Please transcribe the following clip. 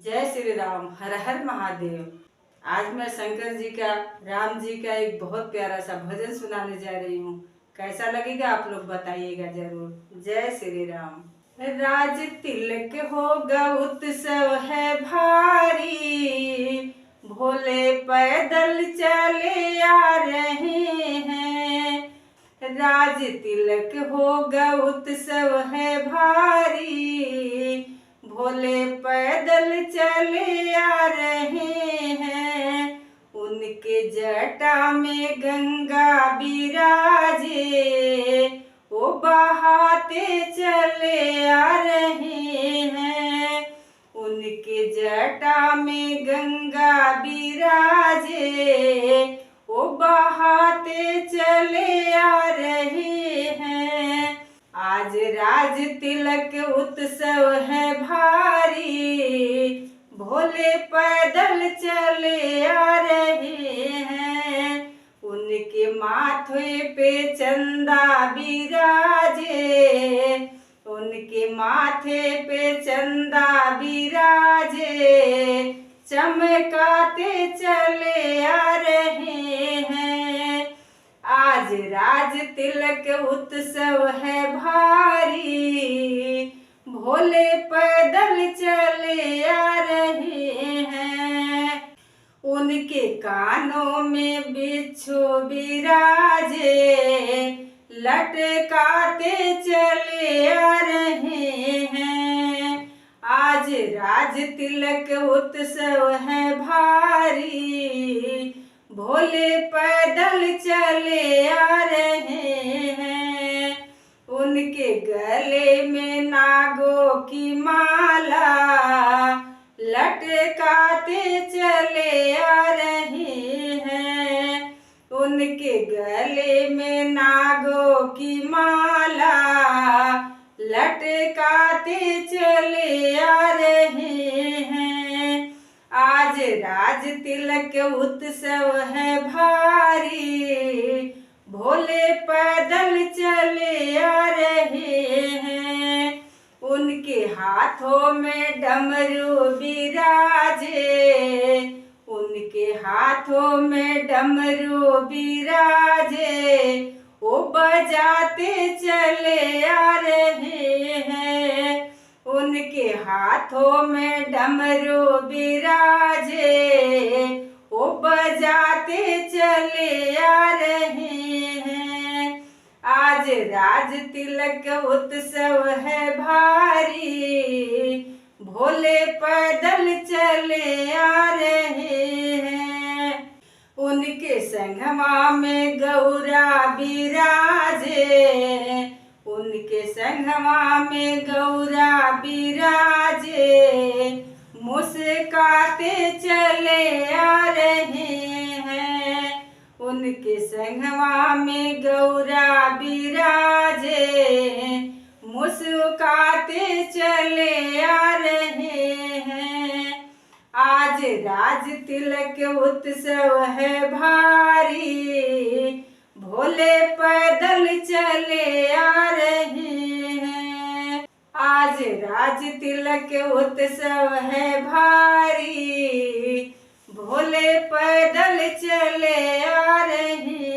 जय श्री राम। हर हर महादेव। आज मैं शंकर जी का, राम जी का एक बहुत प्यारा सा भजन सुनाने जा रही हूँ। कैसा लगेगा आप लोग बताइएगा जरूर। जय श्री राम। राज तिलक होगा उत्सव है भारी, भोले पैदल चले आ रहे हैं। राज तिलक होगा उत्सव है भारी, भोले पैदल चले आ रहे हैं। उनके जटा में गंगा बिराजे, वो बहाते चले आ रहे हैं। उनके जटा में गंगा बिराजे, वो बहाते चले आ रहे हैं। आज राज तिलक उत्सव है भारी, भोले पैदल चले आ रहे हैं। उनके माथे पे चंदा बिराजे, उनके माथे पे चंदा बिराजे, चमकाते चले आ रहे हैं। आज राज तिलक उत्सव है भारी, भोले पैदल चले आ रहे हैं। उनके कानों में बिच्छू बिराजे, लटकाते चले आ रहे हैं। आज राज तिलक उत्सव है भारी, भोले पैदल चले आ रहे हैं। उनके गले में नागों की माला, लटकाते चले आ रहे हैं। उनके गले में नागों की माला, लटकाते चले आ रहे हैं। आज राज तिलक उत्सव है भारी, भोले पैदल चले आ रहे हैं। उनके हाथों में डमरू बिराजे, उनके हाथों में डमरू बिराजे, वो बजाते चले आ रहे हैं। उनके हाथों में डमरू बिराजे, वो बजाते चले आ रहे हैं। आज राज तिलक उत्सव है भारी, भोले पैदल चले आ रहे हैं। उनके संगमा में गौरा बिराजे, उनके संगमा में गौरा बिराजे, मुस्काते चले आ रहे हैं। उनके संगमा में गौरा बिराजे, मुस्काते चले आ रहे हैं। आज राज तिलक उत्सव है भारी, भोले पैदल चले आ रहे हैं। आज राज तिलक उत्सव है भारी, भोले पैदल चले आ रहे हैं।